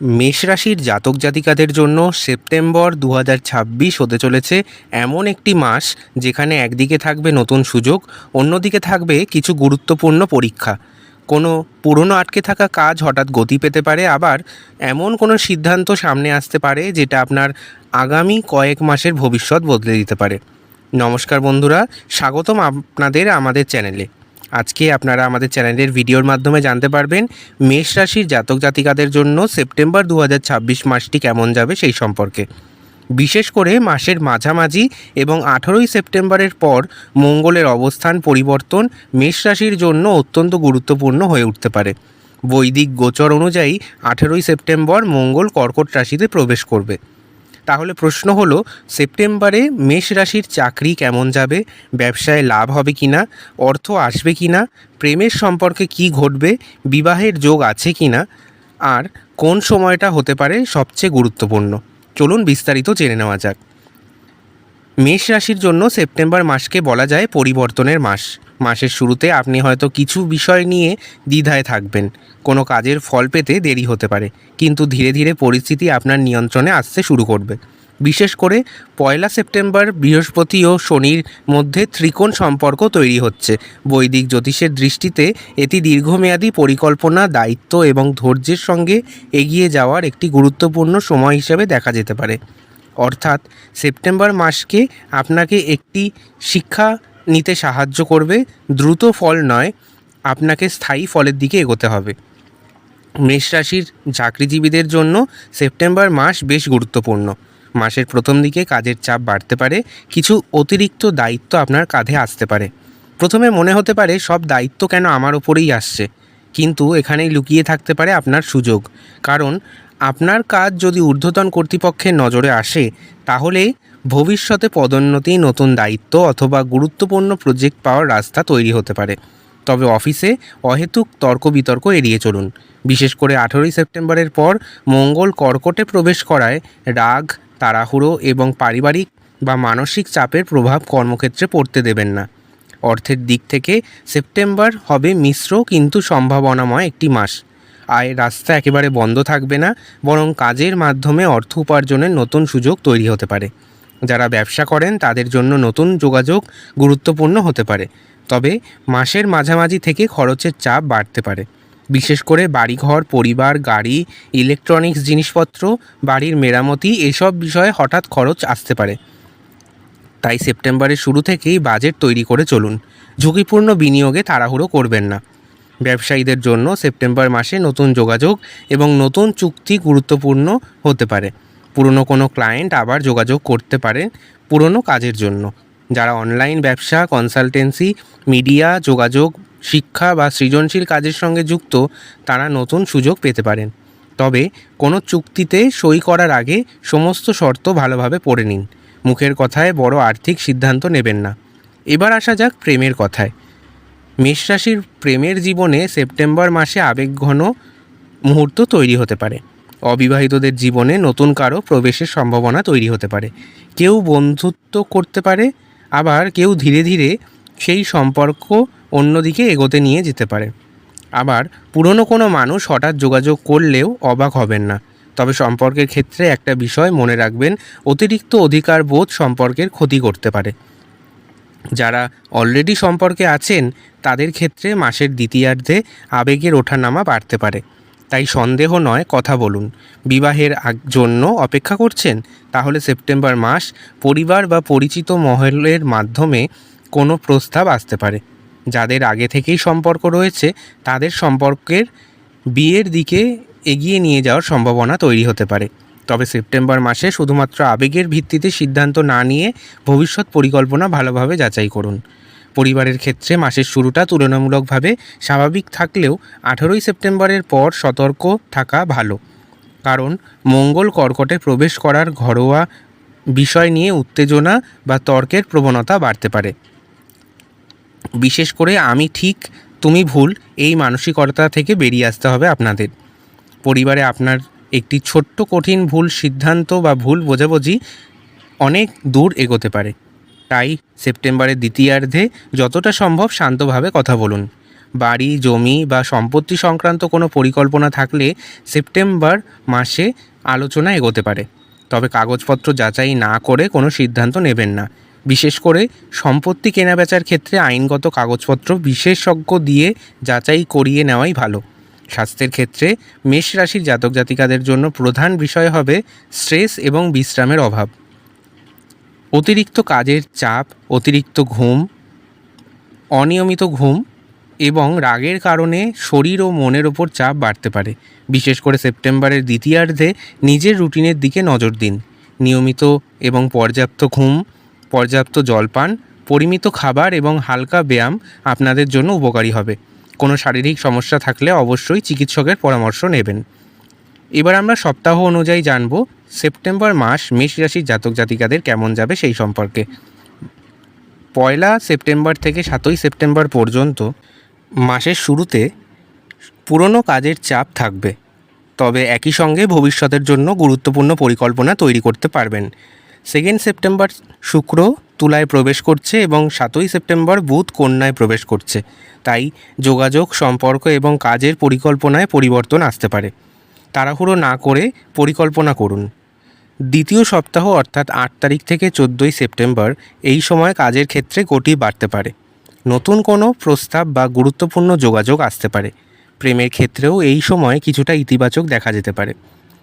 মেষ রাশির জাতক জাতিকাদের জন্য সেপ্টেম্বর 2026 হতে চলেছে এমন একটি মাস যেখানে একদিকে থাকবে নতুন সুযোগ, অন্যদিকে থাকবে কিছু গুরুত্বপূর্ণ পরীক্ষা। কোনো পুরনো আটকে থাকা কাজ হঠাৎ গতি পেতে পারে, আবার এমন কোনো সিদ্ধান্ত সামনে আসতে পারে যেটা আপনার আগামী কয়েক মাসের ভবিষ্যৎ বদলে দিতে পারে। নমস্কার বন্ধুরা, স্বাগতম আপনাদের আমাদের চ্যানেলে। আজকে আপনারা আমাদের চ্যানেলের ভিডিওর মাধ্যমে জানতে পারবেন মেষ রাশির জাতক জাতিকাদের জন্য সেপ্টেম্বর 2026 মাসটি কেমন যাবে সেই সম্পর্কে। বিশেষ করে মাসের মাঝামাঝি এবং 18ই সেপ্টেম্বরের পর মঙ্গলের অবস্থান পরিবর্তন মেষ রাশির জন্য অত্যন্ত গুরুত্বপূর্ণ হয়ে উঠতে পারে। বৈদিক গোচর অনুযায়ী 18ই সেপ্টেম্বর মঙ্গল কর্কট রাশিতে প্রবেশ করবে। তাহলে প্রশ্ন হলো, সেপ্টেম্বরে মেষ রাশির চাকরি কেমন যাবে, ব্যবসায় লাভ হবে কিনা, অর্থ আসবে কিনা, প্রেমের সম্পর্কে কি ঘটবে, বিবাহের যোগ আছে কিনা, আর কোন সময়টা হতে পারে সবচেয়ে গুরুত্বপূর্ণ। চলুন বিস্তারিত জেনে নেওয়া যাক। মেষ রাশির জন্য সেপ্টেম্বর মাসকে বলা যায় পরিবর্তনের মাস। মাসের শুরুতে আপনি হয়তো কিছু বিষয় নিয়ে দ্বিধায় থাকবেন, কোনো কাজের ফল পেতে দেরি হতে পারে, কিন্তু ধীরে ধীরে পরিস্থিতি আপনার নিয়ন্ত্রণে আসতে শুরু করবে। বিশেষ করে 1 সেপ্টেম্বর বৃহস্পতি ও শনির মধ্যে ত্রিকোণ সম্পর্ক তৈরি হচ্ছে। বৈদিক জ্যোতিষের দৃষ্টিতে এটি দীর্ঘমেয়াদী পরিকল্পনা, দায়িত্ব এবং ধৈর্যের সঙ্গে এগিয়ে যাওয়ার একটি গুরুত্বপূর্ণ সময় হিসেবে দেখা যেতে পারে। অর্থাৎ সেপ্টেম্বর মাসকে আপনাকে একটি শিক্ষা নিতে সাহায্য করবে। দ্রুত ফল নয়, আপনাকে স্থায়ী ফলের দিকে এগোতে হবে। মেষ রাশির চাকরিজীবীদের জন্য সেপ্টেম্বর মাস বেশ গুরুত্বপূর্ণ। মাসের প্রথম দিকে কাজের চাপ বাড়তে পারে, কিছু অতিরিক্ত দায়িত্ব আপনার কাঁধে আসতে পারে। প্রথমে মনে হতে পারে সব দায়িত্ব কেন আমার ওপরেই আসছে, কিন্তু এখানেই লুকিয়ে থাকতে পারে আপনার সুযোগ। কারণ আপনার কাজ যদি ঊর্ধ্বতন কর্তৃপক্ষের নজরে আসে, তাহলে ভবিষ্যতে পদোন্নতি, নতুন দায়িত্ব অথবা গুরুত্বপূর্ণ প্রজেক্ট পাওয়ার রাস্তা তৈরি হতে পারে। তবে অফিসে অহেতুক তর্ক বিতর্ক এড়িয়ে চলুন। বিশেষ করে 18ই সেপ্টেম্বরের পর মঙ্গল কর্কটে প্রবেশ করায় রাগ, তাড়াহুড়ো এবং পারিবারিক বা মানসিক চাপের প্রভাব কর্মক্ষেত্রে পড়তে দেবেন না। অর্থের দিক থেকে সেপ্টেম্বর হবে মিশ্র কিন্তু সম্ভাবনাময় একটি মাস। আয়ের রাস্তা একেবারে বন্ধ থাকবে না, বরং কাজের মাধ্যমে অর্থ উপার্জনের নতুন সুযোগ তৈরি হতে পারে। যারা ব্যবসা করেন তাদের জন্য নতুন যোগাযোগ গুরুত্বপূর্ণ হতে পারে। তবে মাসের মাঝামাঝি থেকে খরচের চাপ বাড়তে পারে। বিশেষ করে বাড়িঘর, পরিবার, গাড়ি, ইলেকট্রনিক্স জিনিসপত্র, বাড়ির মেরামতি, এসব বিষয়ে হঠাৎ খরচ আসতে পারে। তাই সেপ্টেম্বরের শুরু থেকেই বাজেট তৈরি করে চলুন। ঝুঁকিপূর্ণ বিনিয়োগে তাড়াহুড়ো করবেন না। ব্যবসায়ীদের জন্য সেপ্টেম্বর মাসে নতুন যোগাযোগ এবং নতুন চুক্তি গুরুত্বপূর্ণ হতে পারে। পুরনো কোনো ক্লায়েন্ট আবার যোগাযোগ করতে পারে পুরনো কাজের জন্য। যারা অনলাইন ব্যবসা, কনসালটেন্সি, মিডিয়া, যোগাযোগ, শিক্ষা বা সৃজনশীল কাজের সঙ্গে যুক্ত, তারা নতুন সুযোগ পেতে পারেন। তবে কোনো চুক্তিতে সই করার আগে সমস্ত শর্ত ভালোভাবে পড়ে নিন। মুখের কথায় বড় আর্থিক সিদ্ধান্ত নেবেন না। এবার আসা যাক প্রেমের কথায়। মেষ রাশির প্রেমের জীবনে সেপ্টেম্বর মাসে আবেগঘন মুহূর্ত তৈরি হতে পারে। অবিবাহিতদের জীবনে নতুন কারো প্রবেশের সম্ভাবনা তৈরি হতে পারে। কেউ বন্ধুত্ব করতে পারে, আবার কেউ ধীরে ধীরে সেই সম্পর্ক অন্যদিকে এগোতে নিয়ে যেতে পারে। আবার পুরনো কোনো মানুষ হঠাৎ যোগাযোগ করলেও অবাক হবেন না। তবে সম্পর্কের ক্ষেত্রে একটা বিষয় মনে রাখবেন, অতিরিক্ত অধিকার বোধ সম্পর্কের ক্ষতি করতে পারে। যারা অলরেডি সম্পর্কে আছেন তাদের ক্ষেত্রে মাসের দ্বিতীয়ার্ধে আবেগের ওঠানামা বাড়তে পারে। তাই সন্দেহ নয়, কথা বলুন। বিবাহের জন্য অপেক্ষা করছেন, তাহলে সেপ্টেম্বর মাস পরিবার বা পরিচিত মহলের মাধ্যমে কোনো প্রস্তাব আসতে পারে। যাদের আগে থেকেই সম্পর্ক রয়েছে তাদের সম্পর্কের বিয়ের দিকে এগিয়ে নিয়ে যাওয়ার সম্ভাবনা তৈরি হতে পারে। তবে সেপ্টেম্বর মাসে শুধুমাত্র আবেগের ভিত্তিতে সিদ্ধান্ত না নিয়ে ভবিষ্যৎ পরিকল্পনা ভালোভাবে যাচাই করুন। পরিবারের ক্ষেত্রে মাসের শুরুটা তুলনামূলকভাবে স্বাভাবিক থাকলেও 18ই সেপ্টেম্বরের পর সতর্ক থাকা ভালো। কারণ মঙ্গল কর্কটে প্রবেশ করার ঘরোয়া বিষয় নিয়ে উত্তেজনা বা তর্কের প্রবণতা বাড়তে পারে। বিশেষ করে আমি ঠিক তুমি ভুল এই মানসিকতা থেকে বেরিয়ে আসতে হবে আপনাদের। পরিবারে আপনার একটি ছোট্ট কঠিন ভুল সিদ্ধান্ত বা ভুল বোঝাবুঝি অনেক দূর এগোতে পারে। তাই সেপ্টেম্বরের দ্বিতীয়ার্ধে যতটা সম্ভব শান্তভাবে কথা বলুন। বাড়ি, জমি বা সম্পত্তি সংক্রান্ত কোনো পরিকল্পনা থাকলে সেপ্টেম্বর মাসে আলোচনা এগোতে পারে। তবে কাগজপত্র যাচাই না করে কোনো সিদ্ধান্ত নেবেন না। বিশেষ করে সম্পত্তি কেনাবেচার ক্ষেত্রে আইনগত কাগজপত্র বিশেষজ্ঞ দিয়ে যাচাই করিয়ে নেওয়াই ভালো। স্বাস্থ্যের ক্ষেত্রে মেষ রাশির জাতক জাতিকাদের জন্য প্রধান বিষয় হবে স্ট্রেস এবং বিশ্রামের অভাব। অতিরিক্ত কাজের চাপ, অতিরিক্ত ঘুম, অনিয়মিত ঘুম এবং রাগের কারণে শরীর ও মনের ওপর চাপ বাড়তে পারে। বিশেষ করে সেপ্টেম্বরের দ্বিতীয়ার্ধে নিজের রুটিনের দিকে নজর দিন। নিয়মিত এবং পর্যাপ্ত ঘুম, পর্যাপ্ত জলপান, পরিমিত খাবার এবং হালকা ব্যায়াম আপনাদের জন্য উপকারী হবে। কোনো শারীরিক সমস্যা থাকলে অবশ্যই চিকিৎসকের পরামর্শ নেবেন। এবার আমরা সপ্তাহ অনুযায়ী জানব সেপ্টেম্বর মাস মেষ রাশির জাতক জাতিকাদের কেমন যাবে সেই সম্পর্কে। 1 সেপ্টেম্বর থেকে 7 সেপ্টেম্বর পর্যন্ত মাসের শুরুতে পুরনো কাজের চাপ থাকবে, তবে একই সঙ্গে ভবিষ্যতের জন্য গুরুত্বপূর্ণ পরিকল্পনা তৈরি করতে পারবেন। 2 সেপ্টেম্বর শুক্র তুলায় প্রবেশ করছে এবং 7 সেপ্টেম্বর বুধ কন্যায় প্রবেশ করছে। তাই যোগাযোগ, সম্পর্ক এবং কাজের পরিকল্পনায় পরিবর্তন আসতে পারে। তাড়াহুড়ো না করে পরিকল্পনা করুন। দ্বিতীয় সপ্তাহ অর্থাৎ 8 তারিখ থেকে 14 সেপ্টেম্বর এই সময় কাজের ক্ষেত্রে গতি বাড়তে পারে। নতুন কোনো প্রস্তাব বা গুরুত্বপূর্ণ যোগাযোগ আসতে পারে। প্রেমের ক্ষেত্রেও এই সময় কিছুটা ইতিবাচক দেখা যেতে পারে,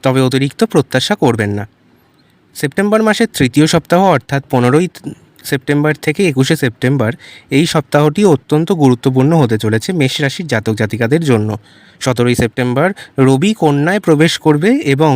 তবে অতিরিক্ত প্রত্যাশা করবেন না। সেপ্টেম্বর মাসের তৃতীয় সপ্তাহ অর্থাৎ 15 সেপ্টেম্বর থেকে 21 সেপ্টেম্বর এই সপ্তাহটি অত্যন্ত গুরুত্বপূর্ণ হতে চলেছে মেষ রাশির জাতক জাতিকাদের জন্য। 17 সেপ্টেম্বর রবি কন্যায় প্রবেশ করবে এবং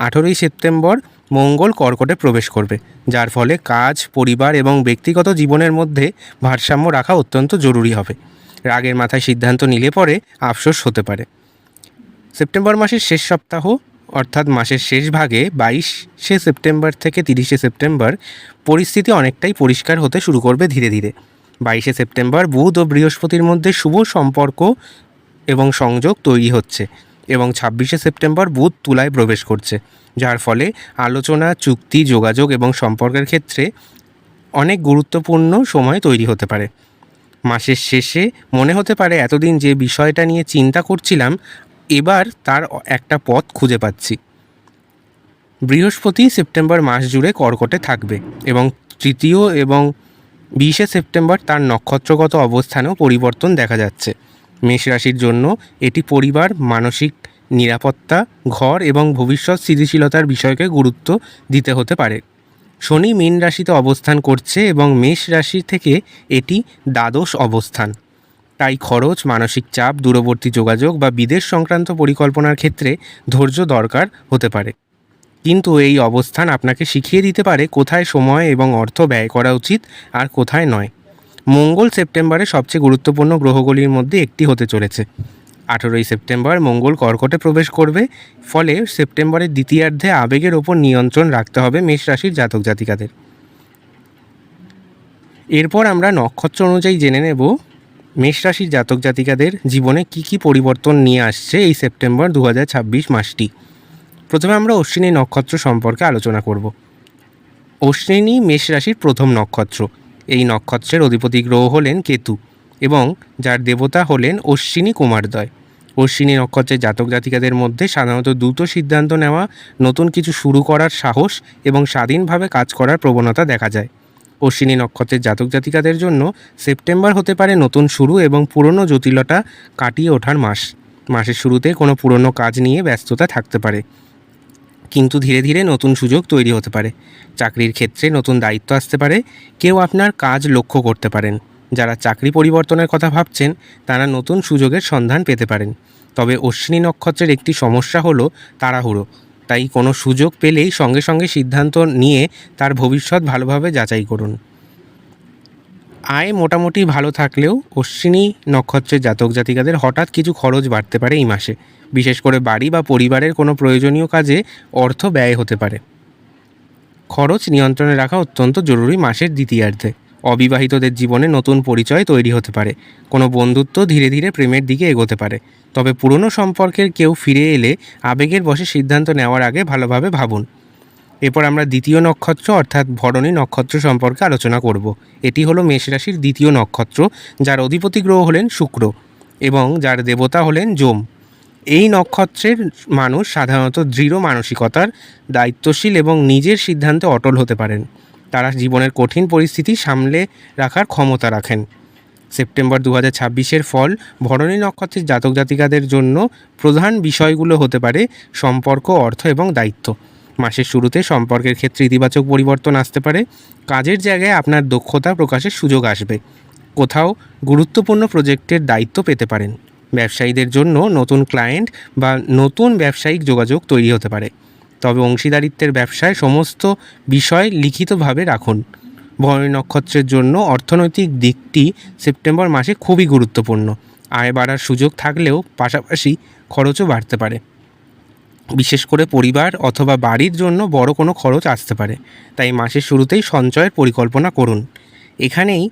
18 সেপ্টেম্বর মঙ্গল কর্কটে প্রবেশ করবে, যার ফলে কাজ, পরিবার এবং ব্যক্তিগত জীবনের মধ্যে ভারসাম্য রাখা অত্যন্ত জরুরি হবে। রাগের মাথায় সিদ্ধান্ত নিলে পরে আফসোস হতে পারে। সেপ্টেম্বর মাসের শেষ সপ্তাহ অর্থাৎ মাসের শেষ ভাগে 22 সেপ্টেম্বর থেকে 30 সেপ্টেম্বর পরিস্থিতি অনেকটাই পরিষ্কার হতে শুরু করবে ধীরে ধীরে। 22 সেপ্টেম্বর বুধ ও বৃহস্পতির মধ্যে শুভ সম্পর্ক এবং সংযোগ তৈরি হচ্ছে এবং 26 সেপ্টেম্বর বুধ তুলায় প্রবেশ করছে, যার ফলে আলোচনা, চুক্তি, যোগাযোগ এবং সম্পর্কের ক্ষেত্রে অনেক গুরুত্বপূর্ণ সময় তৈরি হতে পারে। মাসের শেষে মনে হতে পারে এতদিন যে বিষয়টা নিয়ে চিন্তা করছিলাম এবার তার একটা পথ খুঁজে পাচ্ছি। বৃহস্পতি সেপ্টেম্বর মাস জুড়ে কর্কটে থাকবে এবং 3 এবং 20 সেপ্টেম্বর তার নক্ষত্রগত অবস্থানেও পরিবর্তন দেখা যাচ্ছে। মেষ রাশির জন্য এটি পরিবার, মানসিক নিরাপত্তা, ঘর এবং ভবিষ্যৎ স্থিতিশীলতার বিষয়কে গুরুত্ব দিতে হতে পারে। শনি মীন রাশিতে অবস্থান করছে এবং মেষ রাশি থেকে এটি দ্বাদশ অবস্থান। তাই খরচ, মানসিক চাপ, দূরবর্তী যোগাযোগ বা বিদেশ সংক্রান্ত পরিকল্পনার ক্ষেত্রে ধৈর্য দরকার হতে পারে। কিন্তু এই অবস্থান আপনাকে শিখিয়ে দিতে পারে কোথায় সময় এবং অর্থ ব্যয় করা উচিত আর কোথায় নয়। মঙ্গল সেপ্টেম্বরে সবচেয়ে গুরুত্বপূর্ণ গ্রহগুলির মধ্যে একটি হতে চলেছে। 18 সেপ্টেম্বর মঙ্গল কর্কটে প্রবেশ করবে, ফলে সেপ্টেম্বরের দ্বিতীয়ার্ধে আবেগের ওপর নিয়ন্ত্রণ রাখতে হবে মেষ রাশির জাতক জাতিকাদের। এরপর আমরা নক্ষত্র অনুযায়ী জেনে নেব মেষ রাশির জাতক জাতিকাদের জীবনে কি কি পরিবর্তন নিয়ে আসছে এই সেপ্টেম্বর 2026 মাসটি। প্রথমে আমরা অশ্বিনী নক্ষত্র সম্পর্কে আলোচনা করব। অশ্বিনী মেষ রাশির প্রথম নক্ষত্র। এই নক্ষত্রের অধিপতি গ্রহ হলেন কেতু এবং যার দেবতা হলেন অশ্বিনী কুমারদ্বয়। অশ্বিনী নক্ষত্রের জাতক জাতিকাদের মধ্যে সাধারণত দ্রুত সিদ্ধান্ত নেওয়া, নতুন কিছু শুরু করার সাহস এবং স্বাধীনভাবে কাজ করার প্রবণতা দেখা যায়। অশ্বিনী নক্ষত্রের জাতক জাতিকাদের জন্য সেপ্টেম্বর হতে পারে নতুন শুরু এবং পুরনো জটিলতা কাটিয়ে ওঠার মাস। মাসের শুরুতে কোনো পুরনো কাজ নিয়ে ব্যস্ততা থাকতে পারে, কিন্তু ধীরে ধীরে নতুন সুযোগ তৈরি হতে পারে। চাকরির ক্ষেত্রে নতুন দায়িত্ব আসতে পারে, কেউ আপনার কাজ লক্ষ্য করতে পারেন। যারা চাকরি পরিবর্তনের কথা ভাবছেন তারা নতুন সুযোগের সন্ধান পেতে পারেন। তবে অশ্বিনী নক্ষত্রের একটি সমস্যা হলো তাড়াহুড়ো, তাই কোনো সুযোগ পেলেই সঙ্গে সঙ্গে সিদ্ধান্ত নিয়ে তার ভবিষ্যৎ ভালোভাবে যাচাই করুন। আয় মোটামুটি ভালো থাকলেও অশ্বিনী নক্ষত্রের জাতক জাতিকাদের হঠাৎ কিছু খরচ বাড়তে পারে এই মাসে। বিশেষ করে বাড়ি বা পরিবারের কোনো প্রয়োজনীয় কাজে অর্থ ব্যয় হতে পারে। খরচ নিয়ন্ত্রণে রাখা অত্যন্ত জরুরি মাসের দ্বিতীয়ার্ধে। অবিবাহিতদের জীবনে নতুন পরিচয় তৈরি হতে পারে। কোনো বন্ধুত্ব ধীরে ধীরে প্রেমের দিকে এগোতে পারে। তবে পুরনো সম্পর্কের কেউ ফিরে এলে আবেগের বশে সিদ্ধান্ত নেওয়ার আগে ভালোভাবে ভাবুন। এরপর আমরা দ্বিতীয় নক্ষত্র অর্থাৎ ভরণী নক্ষত্র সম্পর্কে আলোচনা করব। এটি হলো মেষ রাশির দ্বিতীয় নক্ষত্র, যার অধিপতি গ্রহ হলেন শুক্র এবং যার দেবতা হলেন যম। এই নক্ষত্রের মানুষ সাধারণত দৃঢ় মানসিকতার, দায়িত্বশীল এবং নিজের সিদ্ধান্তে অটল হতে পারেন। তারা জীবনের কঠিন পরিস্থিতি সামলে রাখার ক্ষমতা রাখেন। সেপ্টেম্বর 2026-এর ফল ভরণী নক্ষত্রের জাতক জাতিকাদের জন্য প্রধান বিষয়গুলো হতে পারে সম্পর্ক, অর্থ এবং দায়িত্ব। মাসের শুরুতে সম্পর্কের ক্ষেত্রে ইতিবাচক পরিবর্তন আসতে পারে। কাজের জায়গায় আপনার দক্ষতা প্রকাশের সুযোগ আসবে। কোথাও গুরুত্বপূর্ণ প্রজেক্টের দায়িত্ব পেতে পারেন। ব্যবসায়ীদের জন্য নতুন ক্লায়েন্ট বা নতুন ব্যবসায়িক যোগাযোগ তৈরি হতে পারে। তবে অংশীদারিত্বের ব্যবসায় সমস্ত বিষয় লিখিতভাবে রাখুন। ভরণী নক্ষত্রের জন্য অর্থনৈতিক দিকটি সেপ্টেম্বর মাসে খুবই গুরুত্বপূর্ণ। আয় বাড়ার সুযোগ থাকলেও পাশাপাশি খরচও বাড়তে পারে। বিশেষ করে পরিবার অথবা বাড়ির জন্য বড় কোনো খরচ আসতে পারে, তাই মাসের শুরুতেই সঞ্চয়ের পরিকল্পনা করুন। এখানেই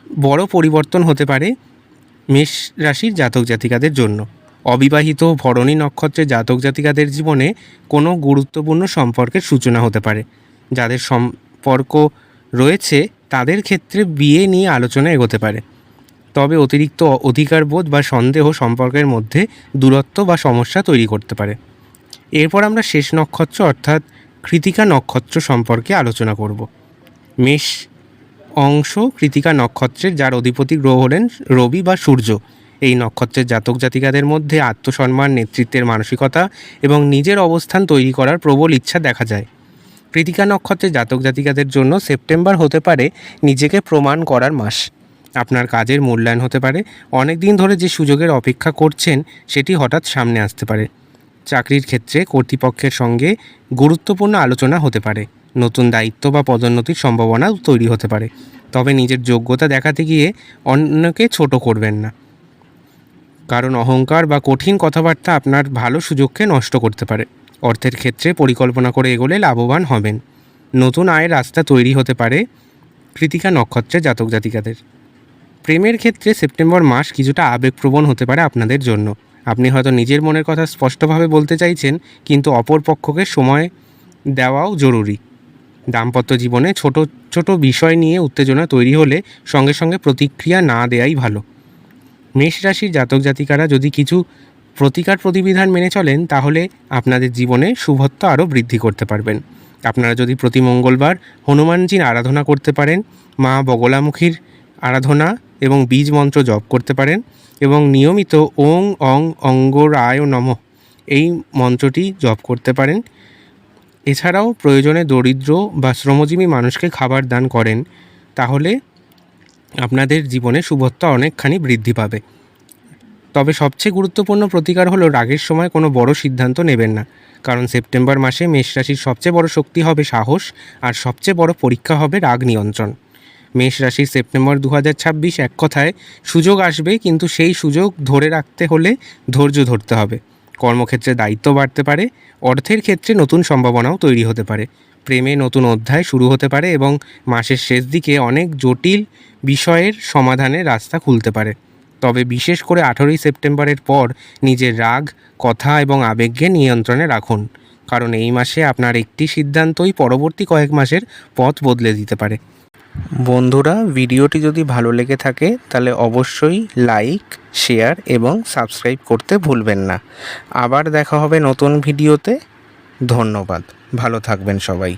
বড় পরিবর্তন হতে পারে মেষ রাশির জাতক জাতিকাদের জন্য। অবিবাহিত ভরণী নক্ষত্রের জাতক জাতিকাদের জীবনে কোনো গুরুত্বপূর্ণ সম্পর্কের সূচনা হতে পারে। যাদের সম্পর্ক রয়েছে তাদের ক্ষেত্রে বিয়ে নিয়ে আলোচনা এগোতে পারে। তবে অতিরিক্ত অধিকারবোধ বা সন্দেহ সম্পর্কের মধ্যে দূরত্ব বা সমস্যা তৈরি করতে পারে। এরপর আমরা শেষ নক্ষত্র অর্থাৎ কৃতিকা নক্ষত্র সম্পর্কে আলোচনা করব। মেষ অংশ কৃতিকা নক্ষত্রের, যার অধিপতি গ্রহ হলেন রবি বা সূর্য। এই নক্ষত্রের জাতক জাতিকাদের মধ্যে আত্মসম্মান, নেতৃত্বের মানসিকতা এবং নিজের অবস্থান তৈরি করার প্রবল ইচ্ছা দেখা যায়। কৃতিকা নক্ষত্রের জাতক জাতিকাদের জন্য সেপ্টেম্বর হতে পারে নিজেকে প্রমাণ করার মাস। আপনার কাজের মূল্যায়ন হতে পারে। অনেক দিন ধরে যে সুযোগের অপেক্ষা করছেন সেটি হঠাৎ সামনে আসতে পারে। চাকরির ক্ষেত্রে কর্তৃপক্ষের সঙ্গে গুরুত্বপূর্ণ আলোচনা হতে পারে। নতুন দায়িত্ব বা পদোন্নতির সম্ভাবনা তৈরি হতে পারে। তবে নিজের যোগ্যতা দেখাতে গিয়ে অন্যকে ছোট করবেন না, কারণ অহংকার বা কঠিন কথাবার্তা আপনার ভালো সুযোগকে নষ্ট করতে পারে। অর্থের ক্ষেত্রে পরিকল্পনা করে এগোলে লাভবান হবেন। নতুন আয়ের রাস্তা তৈরি হতে পারে কৃতিকা নক্ষত্রের জাতক জাতিকাদের। প্রেমের ক্ষেত্রে সেপ্টেম্বর মাস কিছুটা আবেগপ্রবণ হতে পারে আপনাদের জন্য। আপনি হয়তো নিজের মনের কথা স্পষ্টভাবে বলতে চাইছেন, কিন্তু অপর পক্ষকে সময় দেওয়াও জরুরি। দাম্পত্য জীবনে ছোট ছোট বিষয় নিয়ে উত্তেজনা তৈরি হলে সঙ্গে সঙ্গে প্রতিক্রিয়া না দেওয়াই ভালো। মেষ রাশির জাতক জাতিকারা যদি কিছু প্রতিকার প্রতিবিধান মেনে চলেন তাহলে আপনাদের জীবনে শুভত্ব আরও বৃদ্ধি করতে পারবেন। আপনারা যদি প্রতি মঙ্গলবার হনুমানজির আরাধনা করতে পারেন, মা বগলামুখীর আরাধনা এবং বীজ মন্ত্র জপ করতে পারেন এবং নিয়মিত ওং অং অঙ্গরায় নমঃ এই মন্ত্রটি জপ করতে পারেন। এছাড়াও প্রয়োজনে দরিদ্র বা শ্রমজীবী মানুষকে খাবার দান করেন, তাহলে আপনাদের জীবনে শুভত্ব অনেকখানি বৃদ্ধি পাবে। তবে সবচেয়ে গুরুত্বপূর্ণ প্রতিকার হলো রাগের সময় কোনো বড় সিদ্ধান্ত নেবেন না, কারণ সেপ্টেম্বর মাসে মেষ রাশির সবচেয়ে বড় শক্তি হবে সাহস, আর সবচেয়ে বড় পরীক্ষা হবে রাগ নিয়ন্ত্রণ। মেষ রাশির সেপ্টেম্বর 2026 এক কথায় সুযোগ আসবে, কিন্তু সেই সুযোগ ধরে রাখতে হলে ধৈর্য ধরতে হবে। কর্মক্ষেত্রে দায়িত্ব বাড়তে পারে। অর্থের ক্ষেত্রে নতুন সম্ভাবনাও তৈরি হতে পারে। প্রেমে নতুন অধ্যায় শুরু হতে পারে এবং মাসের শেষ দিকে অনেক জটিল বিষয়ের সমাধানের রাস্তা খুলতে পারে। তবে বিশেষ করে 18ই সেপ্টেম্বরের পর নিজের রাগ, কথা এবং আবেগকে নিয়ন্ত্রণে রাখুন, কারণ এই মাসে আপনার একটি সিদ্ধান্তই পরবর্তী কয়েক মাসের পথ বদলে দিতে পারে। বন্ধুরা, ভিডিওটি যদি ভালো লেগে থাকে তাহলে অবশ্যই লাইক, শেয়ার এবং সাবস্ক্রাইব করতে ভুলবেন না। আবার দেখা হবে নতুন ভিডিওতে। ধন্যবাদ। ভালো থাকবেন সবাই।